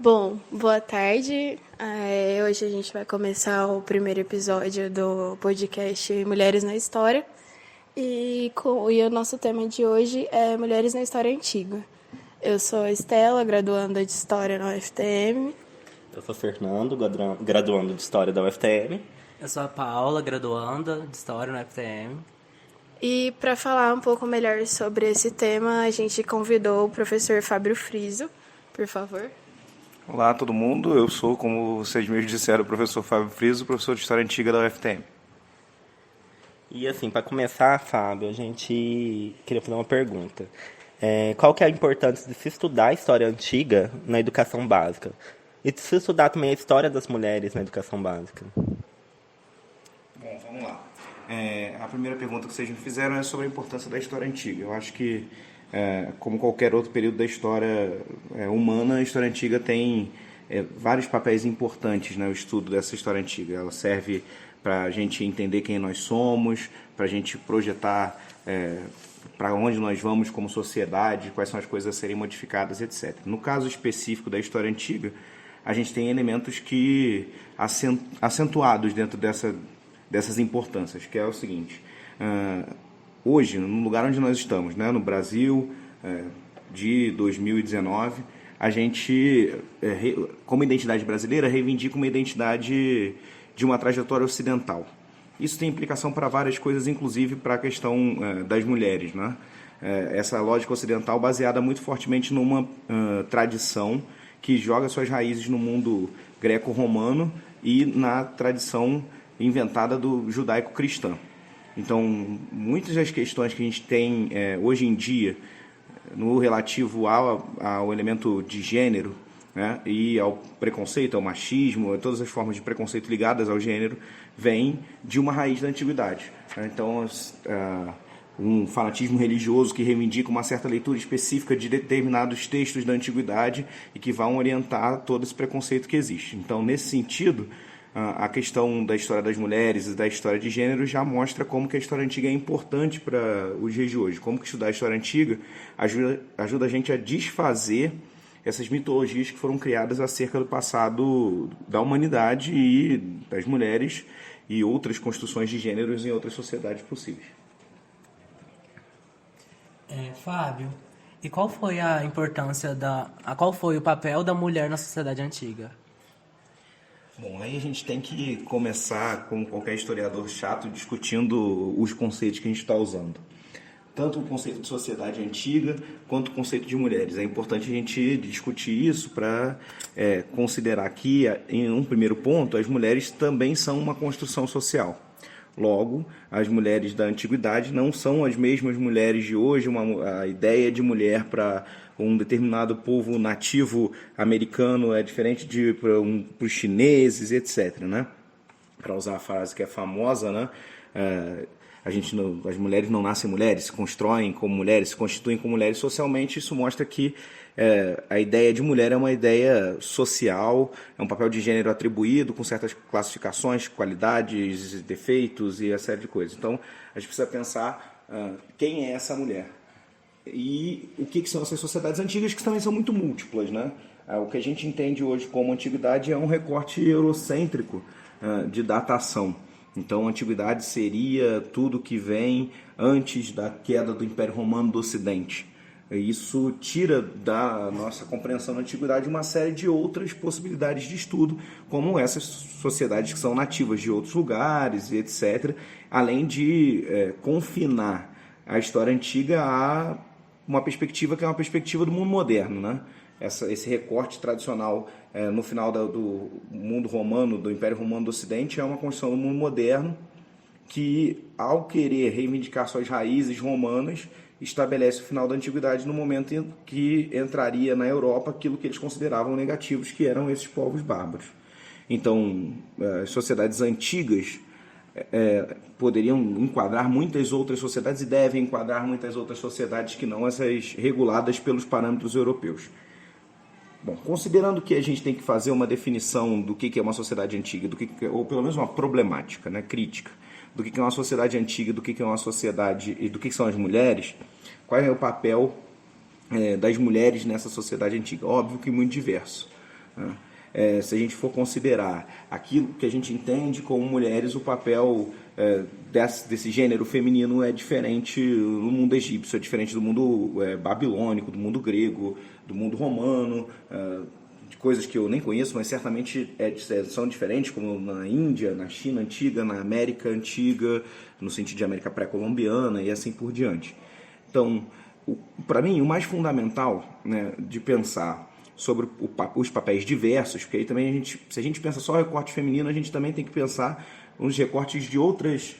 Bom, boa tarde. Hoje a gente vai começar o primeiro episódio do podcast Mulheres na História. E o nosso tema de hoje é Mulheres na História Antiga. Eu sou a Estela, graduanda de História na UFTM. Eu sou o Fernando, graduando de História da UFTM. Eu sou a Paula, graduanda de História na UFTM. E para falar um pouco melhor sobre esse tema, a gente convidou o professor Fábio Friso, por favor. Olá, todo mundo. Eu sou, como vocês mesmos disseram, o professor Fábio Friso, professor de História Antiga da UFTM. E assim, para começar, Fábio, a gente queria fazer uma pergunta. Qual que é a importância de se estudar a história antiga na educação básica? E de se estudar também a história das mulheres na educação básica? Bom, vamos lá. A primeira pergunta que vocês me fizeram é sobre a importância da história antiga. Eu acho que, como qualquer outro período da história humana, a história antiga tem vários papéis importantes, né, o estudo dessa história antiga. Ela serve para a gente entender quem nós somos, para a gente projetar para onde nós vamos como sociedade, quais são as coisas a serem modificadas, etc. No caso específico da história antiga, a gente tem elementos que acentuados dentro dessas importâncias, que é o seguinte: hoje, no lugar onde nós estamos, né, no Brasil, de 2019, a gente, como identidade brasileira, reivindica uma identidade de uma trajetória ocidental. Isso tem implicação para várias coisas, inclusive para a questão das mulheres, né? Essa lógica ocidental baseada muito fortemente numa tradição que joga suas raízes no mundo greco-romano e na tradição inventada do judaico-cristã. Então, muitas das questões que a gente tem hoje em dia no relativo ao elemento de gênero, né, e ao preconceito, ao machismo, a todas as formas de preconceito ligadas ao gênero, vem de uma raiz da antiguidade. Então, um fanatismo religioso que reivindica uma certa leitura específica de determinados textos da antiguidade e que vão orientar todo esse preconceito que existe. Então, nesse sentido, a questão da história das mulheres e da história de gênero já mostra como que a história antiga é importante para os dias de hoje, como que estudar a história antiga ajuda a gente a desfazer essas mitologias que foram criadas acerca do passado da humanidade e das mulheres e outras construções de gêneros em outras sociedades possíveis. Fábio, e qual foi a importância qual foi o papel da mulher na sociedade antiga? Bom, aí a gente tem que começar, como qualquer historiador chato, discutindo os conceitos que a gente está usando. Tanto o conceito de sociedade antiga, quanto o conceito de mulheres. É importante a gente discutir isso para considerar que, em um primeiro ponto, as mulheres também são uma construção social. Logo, as mulheres da antiguidade não são as mesmas mulheres de hoje. A ideia de mulher para um determinado povo nativo americano é diferente para os chineses, etc., né? Para usar a frase que é famosa, né? As mulheres não nascem mulheres, se constroem como mulheres, se constituem como mulheres socialmente. Isso mostra que a ideia de mulher é uma ideia social, é um papel de gênero atribuído com certas classificações, qualidades, defeitos e a série de coisas. Então, a gente precisa pensar quem é essa mulher e o que são essas sociedades antigas, que também são muito múltiplas, né? O que a gente entende hoje como antiguidade é um recorte eurocêntrico de datação. Então, a antiguidade seria tudo que vem antes da queda do Império Romano do Ocidente. Isso tira da nossa compreensão da antiguidade uma série de outras possibilidades de estudo, como essas sociedades que são nativas de outros lugares, etc., além de confinar a história antiga a uma perspectiva que é uma perspectiva do mundo moderno, né? Esse recorte tradicional no final do mundo romano, do Império Romano do Ocidente, é uma construção do mundo moderno que, ao querer reivindicar suas raízes romanas, estabelece o final da antiguidade no momento em que entraria na Europa aquilo que eles consideravam negativos, que eram esses povos bárbaros. Então, as sociedades antigas poderiam enquadrar muitas outras sociedades e devem enquadrar muitas outras sociedades que não essas reguladas pelos parâmetros europeus. Bom, considerando que a gente tem que fazer uma definição do que é uma sociedade antiga, ou pelo menos uma problemática, né, crítica, do que é uma sociedade antiga, do que é uma sociedade e do que são as mulheres, qual é o papel das mulheres nessa sociedade antiga? Óbvio que muito diverso. né? Se a gente for considerar aquilo que a gente entende como mulheres, o papel desse gênero feminino é diferente no mundo egípcio, é diferente do mundo babilônico, do mundo grego, do mundo romano, de coisas que eu nem conheço, mas certamente são diferentes, como na Índia, na China antiga, na América antiga, no sentido de América pré-colombiana e assim por diante. Então, para mim, o mais fundamental, né, de pensar sobre os papéis diversos, porque aí também se a gente pensa só recorte feminino, a gente também tem que pensar nos recortes de outras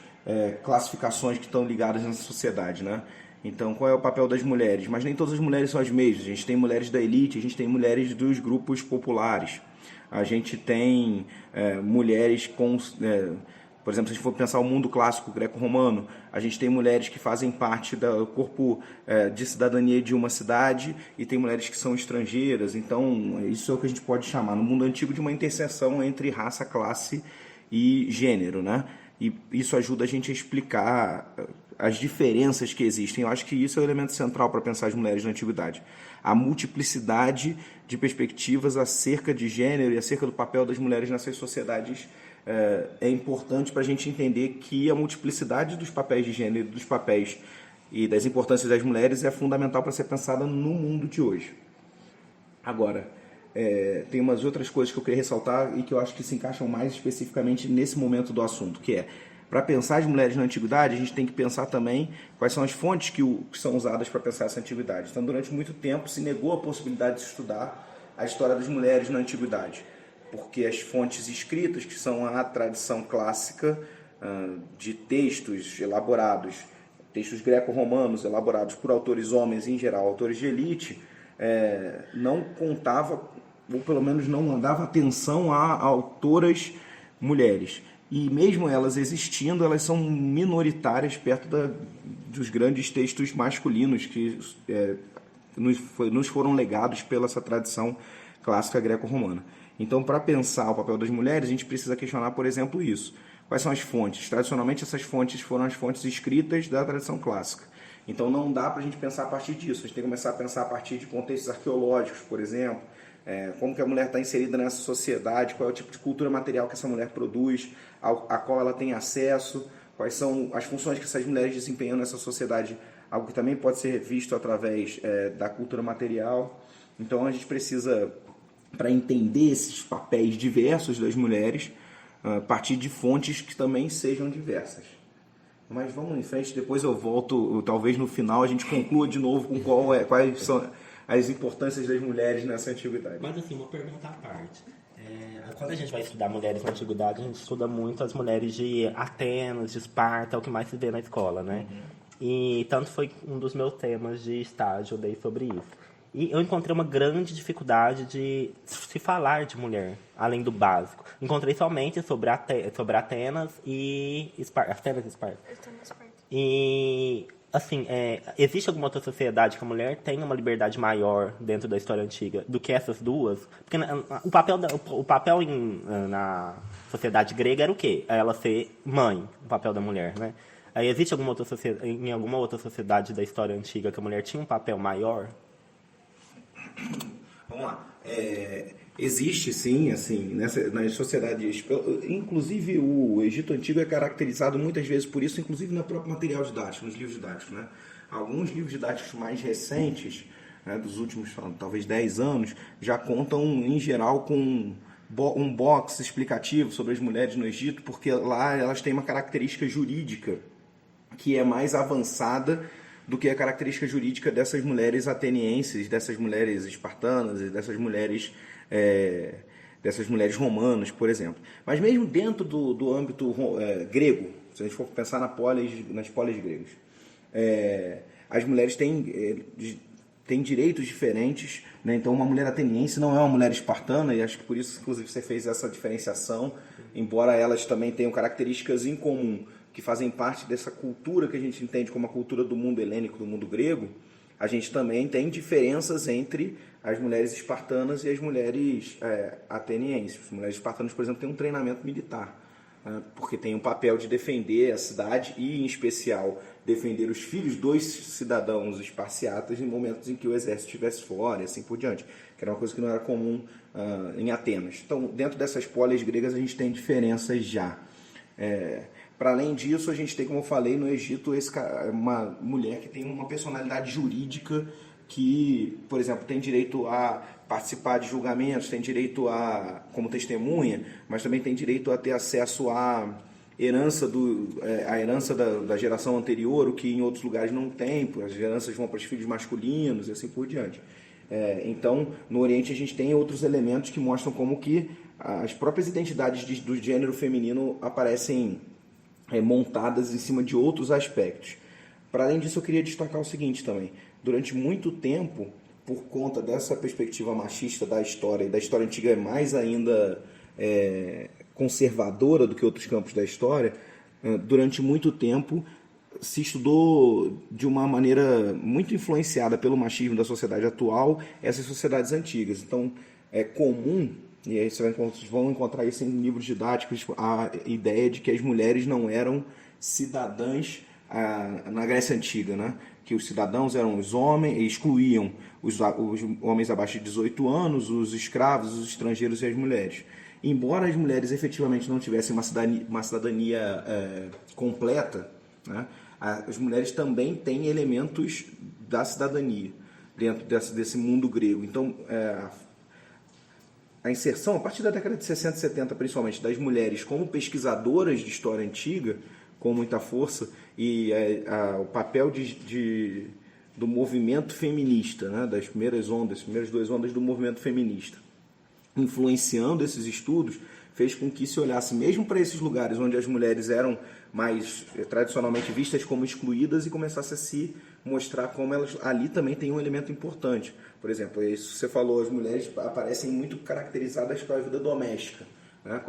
classificações que estão ligadas nessa sociedade, né? Então, qual é o papel das mulheres? Mas nem todas as mulheres são as mesmas. A gente tem mulheres da elite, a gente tem mulheres dos grupos populares, a gente tem mulheres com... por exemplo, se a gente for pensar o mundo clássico greco-romano, a gente tem mulheres que fazem parte do corpo de cidadania de uma cidade e tem mulheres que são estrangeiras. Então, isso é o que a gente pode chamar, no mundo antigo, de uma interseção entre raça, classe e gênero, né? E isso ajuda a gente a explicar as diferenças que existem. Eu acho que isso é o elemento central para pensar as mulheres na antiguidade. A multiplicidade de perspectivas acerca de gênero e acerca do papel das mulheres nessas sociedades é importante para a gente entender que a multiplicidade dos papéis de gênero, dos papéis e das importâncias das mulheres é fundamental para ser pensada no mundo de hoje. Agora, tem umas outras coisas que eu queria ressaltar e que eu acho que se encaixam mais especificamente nesse momento do assunto, que para pensar as mulheres na antiguidade, a gente tem que pensar também quais são as fontes que são usadas para pensar essa antiguidade. Então, durante muito tempo, se negou a possibilidade de estudar a história das mulheres na antiguidade, porque as fontes escritas, que são a tradição clássica de textos elaborados, textos greco-romanos elaborados por autores homens, em geral, autores de elite, não contava, ou pelo menos não dava atenção a autoras mulheres. E mesmo elas existindo, elas são minoritárias perto dos grandes textos masculinos que nos foram legados pela essa tradição clássica greco-romana. Então, para pensar o papel das mulheres, a gente precisa questionar, por exemplo, isso. Quais são as fontes? Tradicionalmente, essas fontes foram as fontes escritas da tradição clássica. Então, não dá para a gente pensar a partir disso. A gente tem que começar a pensar a partir de contextos arqueológicos, por exemplo. Como que a mulher está inserida nessa sociedade, qual é o tipo de cultura material que essa mulher produz, a qual ela tem acesso, quais são as funções que essas mulheres desempenham nessa sociedade, algo que também pode ser visto através da cultura material. Então, a gente precisa, para entender esses papéis diversos das mulheres, partir de fontes que também sejam diversas. Mas vamos em frente, depois eu volto, talvez no final a gente conclua de novo com quais são as importâncias das mulheres nessa antiguidade. Mas assim, uma pergunta à parte. Quando a gente vai estudar mulheres na antiguidade, a gente estuda muito as mulheres de Atenas, de Esparta, é o que mais se vê na escola, né? E tanto foi um dos meus temas de estágio, eu dei sobre isso. E eu encontrei uma grande dificuldade de se falar de mulher, além do básico. Encontrei somente sobre Atenas e Esparta. Atenas e Esparta. E, assim, existe alguma outra sociedade que a mulher tenha uma liberdade maior dentro da história antiga do que essas duas? Porque o papel na sociedade grega era o quê? Ela ser mãe, o papel da mulher, né? Aí existe em alguma outra sociedade da história antiga que a mulher tinha um papel maior? Vamos lá. Existe sim, assim, nas sociedades, inclusive o Egito Antigo é caracterizado muitas vezes por isso, inclusive no próprio material didático, nos livros didáticos, né? Alguns livros didáticos mais recentes, né, dos últimos, talvez 10 anos, já contam, em geral, com um box explicativo sobre as mulheres no Egito, porque lá elas têm uma característica jurídica que é mais avançada do que a característica jurídica dessas mulheres atenienses, dessas mulheres espartanas e dessas mulheres romanas, por exemplo. Mas mesmo dentro do âmbito grego, se a gente for pensar nas polis gregas, as mulheres têm direitos diferentes, né? Então uma mulher ateniense não é uma mulher espartana, e acho que por isso, inclusive, você fez essa diferenciação, embora elas também tenham características em comum, que fazem parte dessa cultura que a gente entende como a cultura do mundo helênico, do mundo grego. A gente também tem diferenças entre as mulheres espartanas e as mulheres atenienses. As mulheres espartanas, por exemplo, têm um treinamento militar, porque tem o papel de defender a cidade e, em especial, defender os filhos dos cidadãos esparciatas em momentos em que o exército estivesse fora e assim por diante, que era uma coisa que não era comum em Atenas. Então, dentro dessas polis gregas, a gente tem diferenças já. Para além disso, a gente tem, como eu falei, no Egito, uma mulher que tem uma personalidade jurídica que, por exemplo, tem direito a participar de julgamentos, tem direito a, como testemunha, mas também tem direito a ter acesso à herança, da geração anterior, o que em outros lugares não tem, as heranças vão para os filhos masculinos e assim por diante. Então, no Oriente, a gente tem outros elementos que mostram como que as próprias identidades do gênero feminino aparecem montadas em cima de outros aspectos. Para além disso, eu queria destacar o seguinte também. Durante muito tempo, por conta dessa perspectiva machista da história, e da história antiga é mais ainda conservadora do que outros campos da história, durante muito tempo se estudou de uma maneira muito influenciada pelo machismo da sociedade atual essas sociedades antigas. Então, é comum, e aí vocês vão encontrar isso em livros didáticos, a ideia de que as mulheres não eram cidadãs na Grécia Antiga, né? Que os cidadãos eram os homens, e excluíam os homens abaixo de 18 anos, os escravos, os estrangeiros e as mulheres. Embora as mulheres efetivamente não tivessem uma cidadania completa, né? As mulheres também têm elementos da cidadania dentro desse mundo grego. Então, a inserção, a partir da década de 60 e 70, principalmente, das mulheres como pesquisadoras de história antiga, com muita força, e o papel do movimento feminista, né, das primeiras duas ondas do movimento feminista, influenciando esses estudos, fez com que se olhasse mesmo para esses lugares onde as mulheres eram mais tradicionalmente vistas como excluídas e começasse a se mostrar como elas ali também têm um elemento importante. Por exemplo, isso você falou, as mulheres aparecem muito caracterizadas para a vida doméstica, né,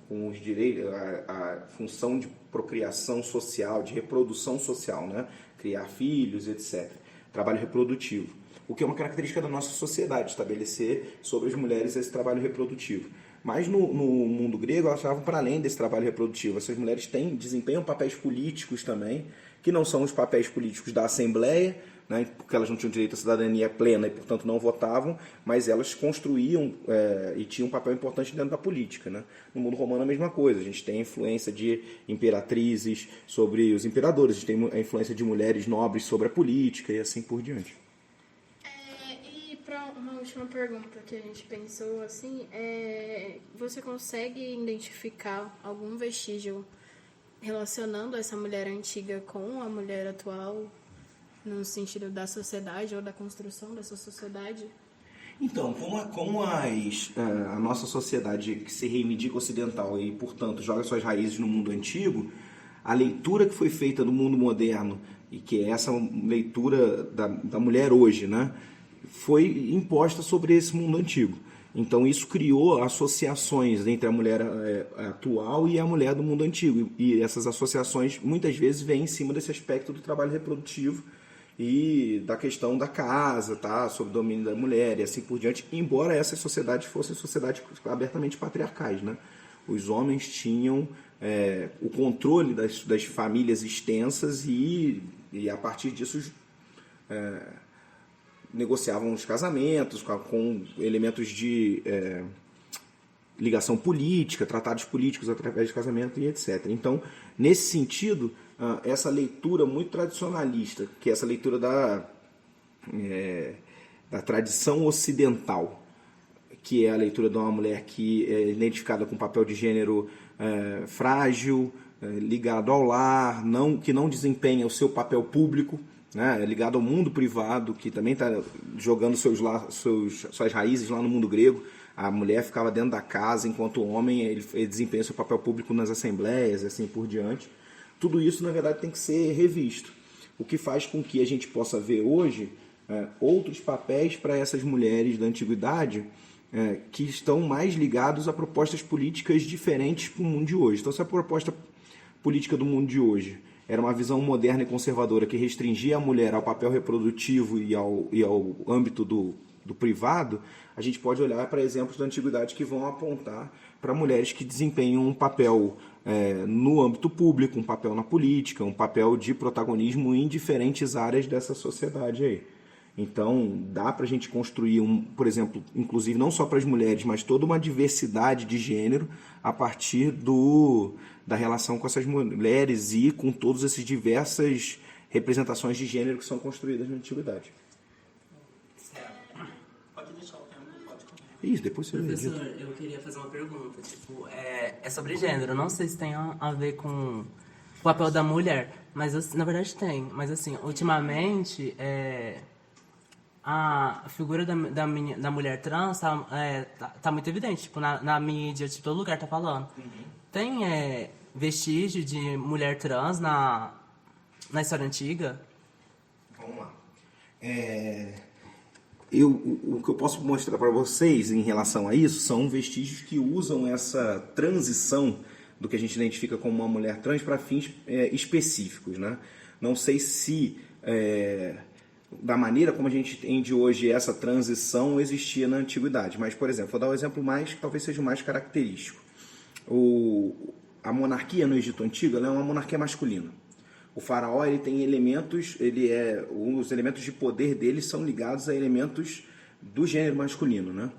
com os direitos, a função de procriação social, de reprodução social, né, criar filhos, etc. Trabalho reprodutivo. O que é uma característica da nossa sociedade, estabelecer sobre as mulheres esse trabalho reprodutivo. Mas no mundo grego, elas estavam para além desse trabalho reprodutivo. Essas mulheres desempenham papéis políticos também, que não são os papéis políticos da Assembleia, né, porque elas não tinham direito à cidadania plena e, portanto, não votavam, mas elas construíam e tinham um papel importante dentro da política. Né? No mundo romano, a mesma coisa. A gente tem a influência de imperatrizes sobre os imperadores, a gente tem a influência de mulheres nobres sobre a política e assim por diante. E para uma última pergunta que a gente pensou, assim, você consegue identificar algum vestígio relacionando essa mulher antiga com a mulher atual, no sentido da sociedade ou da construção dessa sociedade? Então, como a nossa sociedade que se reivindica ocidental e, portanto, joga suas raízes no mundo antigo, a leitura que foi feita no mundo moderno, e que é essa leitura da mulher hoje, né, foi imposta sobre esse mundo antigo. Então, isso criou associações entre a mulher atual e a mulher do mundo antigo. E essas associações, muitas vezes, vêm em cima desse aspecto do trabalho reprodutivo e da questão da casa, tá, sob o domínio da mulher e assim por diante, embora essas sociedades fossem sociedades abertamente patriarcais, né? Os homens tinham o controle das famílias extensas e a partir disso negociavam os casamentos com elementos de ligação política, tratados políticos através de casamento e etc. Então, nesse sentido, essa leitura muito tradicionalista, que é essa leitura da tradição ocidental, que é a leitura de uma mulher que é identificada com papel de gênero frágil, ligado ao lar, que não desempenha o seu papel público, né, ligado ao mundo privado, que também está jogando suas raízes lá no mundo grego. A mulher ficava dentro da casa, enquanto o homem ele desempenha seu papel público nas assembleias e assim por diante. Tudo isso, na verdade, tem que ser revisto. O que faz com que a gente possa ver hoje outros papéis para essas mulheres da antiguidade que estão mais ligados a propostas políticas diferentes para o mundo de hoje. Então, se a proposta política do mundo de hoje era uma visão moderna e conservadora que restringia a mulher ao papel reprodutivo e ao âmbito do privado, a gente pode olhar para exemplos da antiguidade que vão apontar para mulheres que desempenham um papel no âmbito público, um papel na política, um papel de protagonismo em diferentes áreas dessa sociedade aí. Então, dá para a gente construir, por exemplo, inclusive não só para as mulheres, mas toda uma diversidade de gênero a partir da relação com essas mulheres e com todas essas diversas representações de gênero que são construídas na antiguidade. Pode deixar o tema, pode comentar. Isso, depois você Professor, edita. eu queria fazer uma pergunta. Tipo, é sobre gênero. Não sei se tem a ver com o papel da mulher, mas na verdade tem. Mas assim, ultimamente, a figura da mulher trans tá muito evidente. Tipo, na mídia, de todo lugar tá falando. Tem vestígio de mulher trans na história antiga? Vamos lá. O que eu posso mostrar para vocês em relação a isso são vestígios que usam essa transição do que a gente identifica como uma mulher trans para fins específicos, né? Não sei se da maneira como a gente entende hoje essa transição existia na antiguidade, mas, por exemplo, vou dar um exemplo que talvez seja o mais característico. A monarquia no Egito Antigo ela é uma monarquia masculina. O faraó ele tem elementos, os elementos de poder dele são ligados a elementos do gênero masculino, né?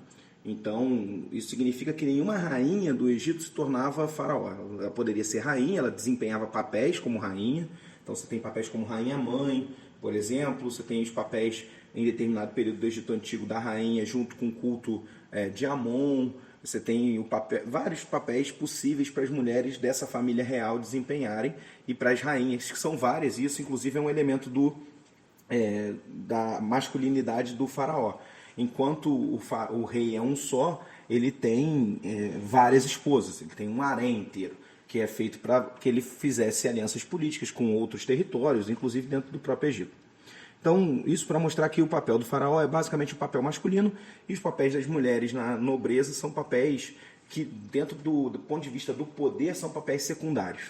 Então, isso significa que nenhuma rainha do Egito se tornava faraó. Ela poderia ser rainha, ela desempenhava papéis como rainha. Então, você tem papéis como rainha-mãe, por exemplo. Você tem os papéis em determinado período do Egito Antigo da rainha junto com o culto de Amon. Você tem vários papéis possíveis para as mulheres dessa família real desempenharem e para as rainhas, que são várias, e isso inclusive é um elemento da masculinidade do faraó. Enquanto o rei é um só, ele tem várias esposas, ele tem um harém inteiro, que é feito para que ele fizesse alianças políticas com outros territórios, inclusive dentro do próprio Egito. Então, isso para mostrar que o papel do faraó é basicamente o papel masculino e os papéis das mulheres na nobreza são papéis que, dentro do ponto de vista do poder, são papéis secundários.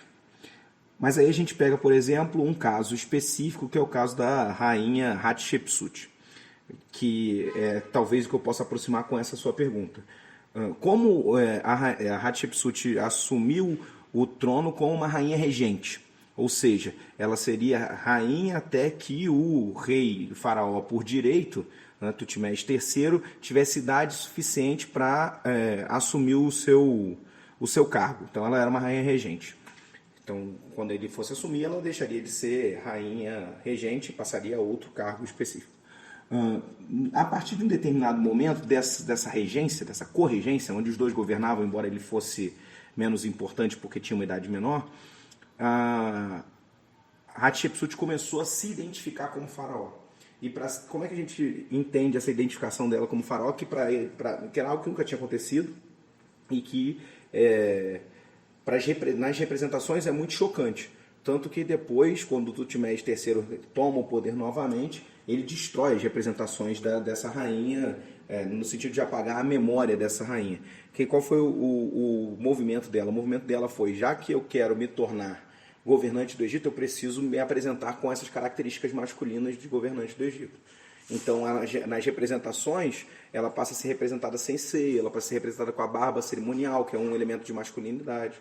Mas aí a gente pega, por exemplo, um caso específico, que é o caso da rainha Hatshepsut, que é talvez o que eu possa aproximar com essa sua pergunta. Como a Hatshepsut assumiu o trono como uma rainha regente? Ou seja, ela seria rainha até que o rei faraó, por direito, Tutmés III, tivesse idade suficiente para assumir o seu cargo. Então, ela era uma rainha regente. Então, quando ele fosse assumir, ela deixaria de ser rainha regente e passaria a outro cargo específico. A partir de um determinado momento dessa regência, dessa corregência, onde os dois governavam, embora ele fosse menos importante porque tinha uma idade menor, a Hatshepsut começou a se identificar como faraó. E como é que a gente entende essa identificação dela como faraó? Que era algo que nunca tinha acontecido e que nas representações é muito chocante. Tanto que depois, quando Tutmés III toma o poder novamente, ele destrói as representações dessa rainha, no sentido de apagar a memória dessa rainha. Qual foi o movimento dela? O movimento dela foi, já que eu quero me tornar governante do Egito, eu preciso me apresentar com essas características masculinas de governante do Egito. Então, nas representações, ela passa a ser representada sem seio, ela passa a ser representada com a barba cerimonial, que é um elemento de masculinidade.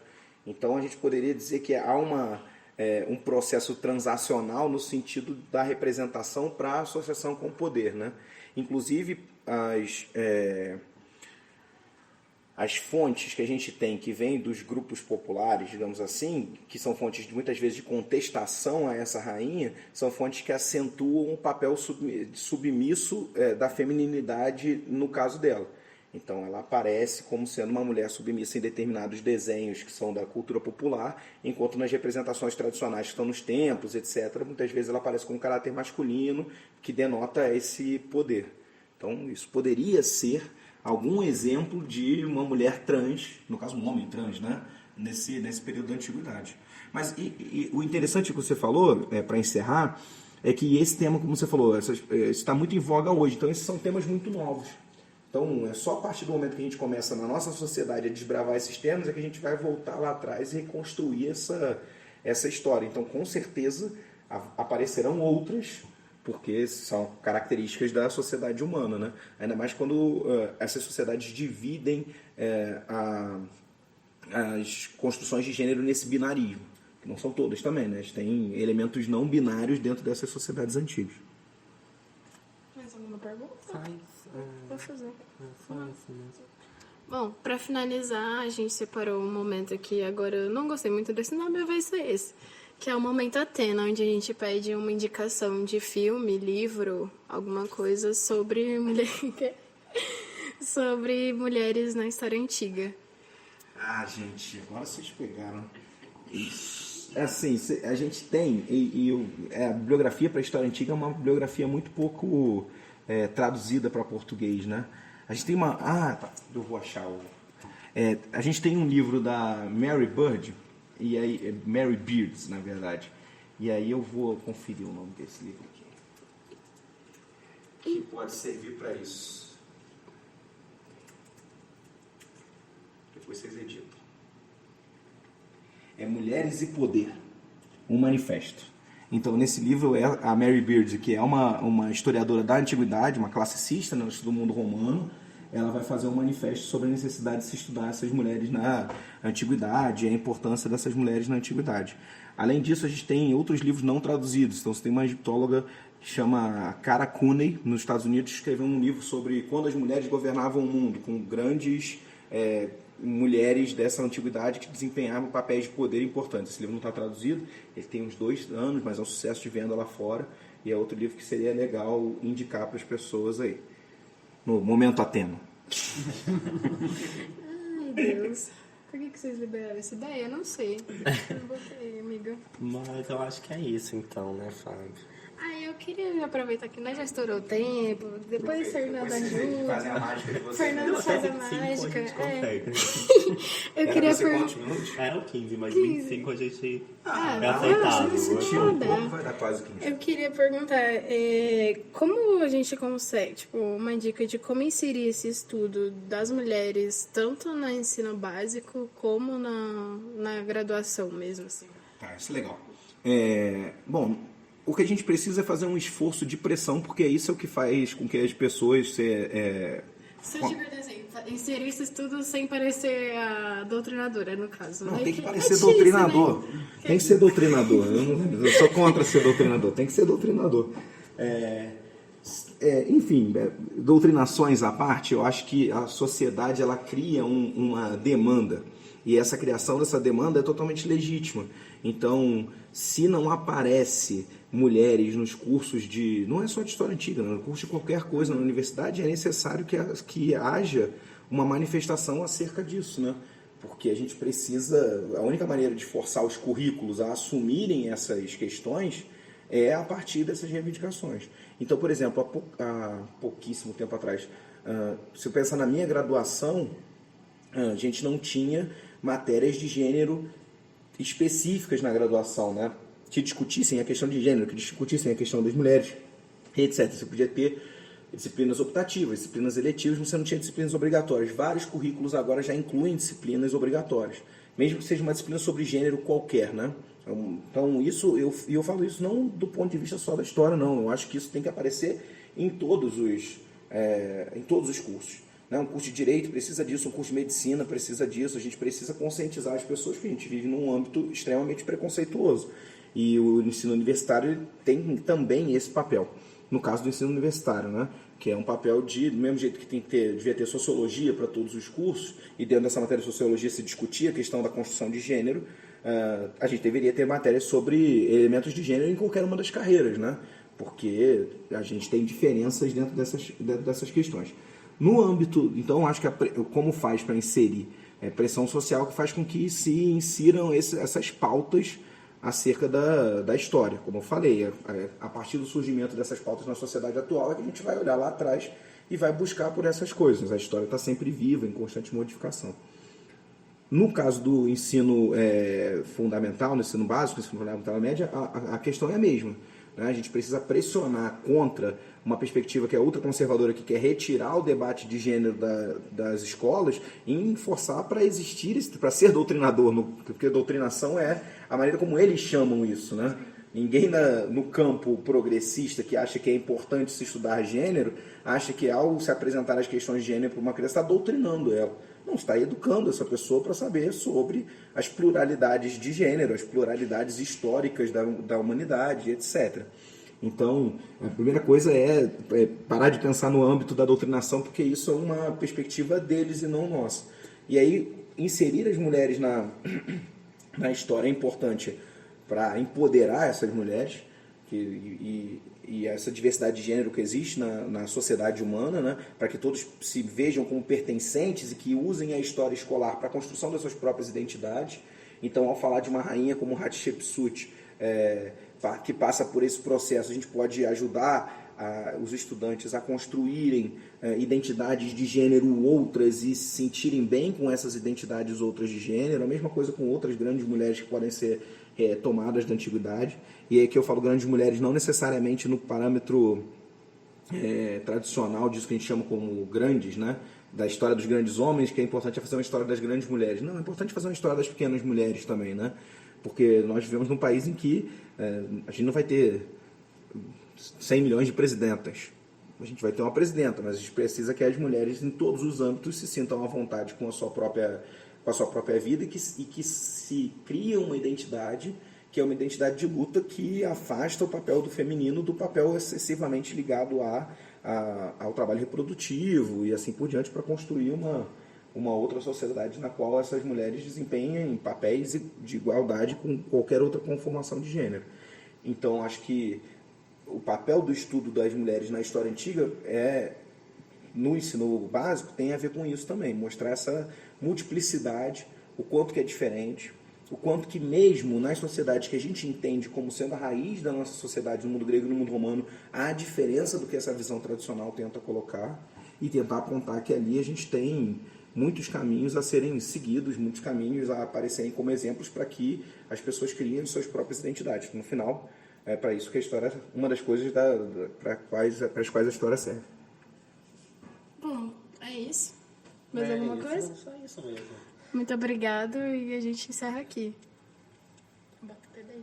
Então, a gente poderia dizer que há um processo transacional no sentido da representação para a associação com o poder, né? Inclusive, as fontes que a gente tem que vêm dos grupos populares, digamos assim, que são fontes muitas vezes de contestação a essa rainha, são fontes que acentuam o papel submisso da feminilidade no caso dela. Então ela aparece como sendo uma mulher submissa em determinados desenhos que são da cultura popular, enquanto nas representações tradicionais que estão nos templos, etc., muitas vezes ela aparece com um caráter masculino que denota esse poder. Então isso poderia ser algum exemplo de uma mulher trans, no caso um homem trans, né? nesse período da antiguidade. Mas o interessante que você falou, para encerrar, é que esse tema, como você falou, está muito em voga hoje. Então esses são temas muito novos. Então é só a partir do momento que a gente começa na nossa sociedade a desbravar esses temas é que a gente vai voltar lá atrás e reconstruir essa história. Então com certeza aparecerão outras porque são características da sociedade humana, né? Ainda mais quando essas sociedades dividem as construções de gênero nesse binarismo, que não são todas também, né? Tem elementos não binários dentro dessas sociedades antigas. Mais alguma pergunta? Vou fazer. Só isso mesmo. Bom, pra finalizar, a gente separou um momento aqui, agora eu não gostei muito desse nome, mas vai ser esse, que é o Momento Atena, onde a gente pede uma indicação de filme, livro, alguma coisa sobre sobre mulheres na história antiga. Ah, gente, agora vocês pegaram. É assim, a gente tem, a bibliografia para a história antiga é uma bibliografia muito pouco traduzida para português, né? A gente tem uma... tá, eu vou achar o... a gente tem um livro da Mary Bird, e aí, Mary Beards, na verdade. E aí eu vou conferir o nome desse livro aqui. Que pode servir para isso. Depois vocês editam. É Mulheres e Poder, um manifesto. Então, nesse livro, a Mary Beard, que é uma historiadora da antiguidade, uma classicista, né, do mundo romano, ela vai fazer um manifesto sobre a necessidade de se estudar essas mulheres na antiguidade e a importância dessas mulheres na antiguidade. Além disso, a gente tem outros livros não traduzidos. Então, você tem uma egiptóloga que chama Cara Cooney, nos Estados Unidos, que escreveu um livro sobre quando as mulheres governavam o mundo, com grandes mulheres dessa antiguidade que desempenhavam papéis de poder importantes. Esse livro não está traduzido, ele tem uns 2 anos, mas é um sucesso de venda lá fora, e é outro livro que seria legal indicar para as pessoas aí. No Momento Atena. Ai, Deus. Por que vocês liberaram essa ideia? Eu não sei. Eu não botei, amiga. Mas eu acho que é isso então, né, Fábio? Eu queria aproveitar que nós já estourou o tempo, depois Fernando ajuda. Fazem a mágica de vocês. Fernando faz a 25 a mágica. gente consegue. Eu queria quantos minutos? Era o 15, mas 25 a gente é eu aceitável. acho Vai dar quase 15. Eu queria perguntar, como a gente consegue, tipo, uma dica de como inserir esse estudo das mulheres, tanto no ensino básico como na graduação mesmo, assim? Tá, isso é legal. Bom, o que a gente precisa é fazer um esforço de pressão, porque isso é o que faz com que as pessoas... Se eu tiver desenho, inserir esse estudo sem parecer a doutrinadora, no caso. Não, né? tem que parecer difícil, doutrinador. né? Tem que ser doutrinador. Eu sou contra ser doutrinador. Tem que ser doutrinador. Enfim, doutrinações à parte, eu acho que a sociedade ela cria uma demanda. E essa criação dessa demanda é totalmente legítima. Então, se não aparece mulheres nos cursos não é só de história antiga, no curso de qualquer coisa na universidade, é necessário que haja uma manifestação acerca disso, né? Porque a gente precisa, a única maneira de forçar os currículos a assumirem essas questões é a partir dessas reivindicações. Então, por exemplo, há pouquíssimo tempo atrás, se eu pensar na minha graduação, a gente não tinha matérias de gênero específicas na graduação, né? Que discutissem a questão de gênero, que discutissem a questão das mulheres, etc. Você podia ter disciplinas optativas, disciplinas eletivas, mas você não tinha disciplinas obrigatórias. Vários currículos agora já incluem disciplinas obrigatórias, mesmo que seja uma disciplina sobre gênero qualquer, né? Então, eu falo isso não do ponto de vista só da história, não. Eu acho que isso tem que aparecer em todos os cursos. Um curso de Direito precisa disso, um curso de Medicina precisa disso. A gente precisa conscientizar as pessoas, porque a gente vive num âmbito extremamente preconceituoso. E o ensino universitário tem também esse papel. No caso do ensino universitário, né? Que é um papel do mesmo jeito que devia ter sociologia para todos os cursos, e dentro dessa matéria de sociologia se discutia a questão da construção de gênero, a gente deveria ter matérias sobre elementos de gênero em qualquer uma das carreiras, né? Porque a gente tem diferenças dentro dessas questões. No âmbito, então, acho que como faz para inserir pressão social que faz com que se insiram essas pautas acerca da história. Como eu falei, a partir do surgimento dessas pautas na sociedade atual é que a gente vai olhar lá atrás e vai buscar por essas coisas. A história está sempre viva, em constante modificação. No caso do ensino fundamental, no ensino básico, no ensino fundamental média, a questão é a mesma. A gente precisa pressionar contra uma perspectiva que é ultraconservadora, que quer retirar o debate de gênero das escolas e forçar para existir, para ser doutrinador, porque doutrinação é a maneira como eles chamam isso, né? Ninguém no campo progressista que acha que é importante se estudar gênero, acha que ao se apresentar as questões de gênero para uma criança, está doutrinando ela. Não, está educando essa pessoa para saber sobre as pluralidades de gênero, as pluralidades históricas da humanidade, etc. Então, a primeira coisa é parar de pensar no âmbito da doutrinação, porque isso é uma perspectiva deles e não nossa. E aí, inserir as mulheres na história é importante para empoderar essas mulheres e essa diversidade de gênero que existe na sociedade humana, né? Para que todos se vejam como pertencentes e que usem a história escolar para a construção das suas próprias identidades. Então, ao falar de uma rainha como Hatshepsut, que passa por esse processo, a gente pode ajudar os estudantes a construírem identidades de gênero outras e se sentirem bem com essas identidades outras de gênero. A mesma coisa com outras grandes mulheres que podem ser tomadas da antiguidade. E aí que eu falo grandes mulheres não necessariamente no parâmetro tradicional disso que a gente chama como grandes, né? Da história dos grandes homens, que é importante fazer uma história das grandes mulheres. Não, é importante fazer uma história das pequenas mulheres também, né? Porque nós vivemos num país em que a gente não vai ter 100 milhões de presidentas. A gente vai ter uma presidenta, mas a gente precisa que as mulheres em todos os âmbitos se sintam à vontade com a sua própria vida e que se cria uma identidade que é uma identidade de luta que afasta o papel do feminino do papel excessivamente ligado ao trabalho reprodutivo e assim por diante, para construir uma outra sociedade na qual essas mulheres desempenhem papéis de igualdade com qualquer outra conformação de gênero. Então, acho que o papel do estudo das mulheres na história antiga no ensino básico tem a ver com isso também, mostrar essa multiplicidade, o quanto que é diferente, o quanto que mesmo nas sociedades que a gente entende como sendo a raiz da nossa sociedade, no mundo grego e no mundo romano, há diferença do que essa visão tradicional tenta colocar e tentar apontar que ali a gente tem muitos caminhos a serem seguidos, muitos caminhos a aparecerem como exemplos para que as pessoas criem suas próprias identidades. No final, é para isso que a história, uma das coisas para as quais a história serve. Bom, é isso. Mais alguma coisa? Só isso mesmo. Muito obrigado e a gente encerra aqui. Bota o dedo aí.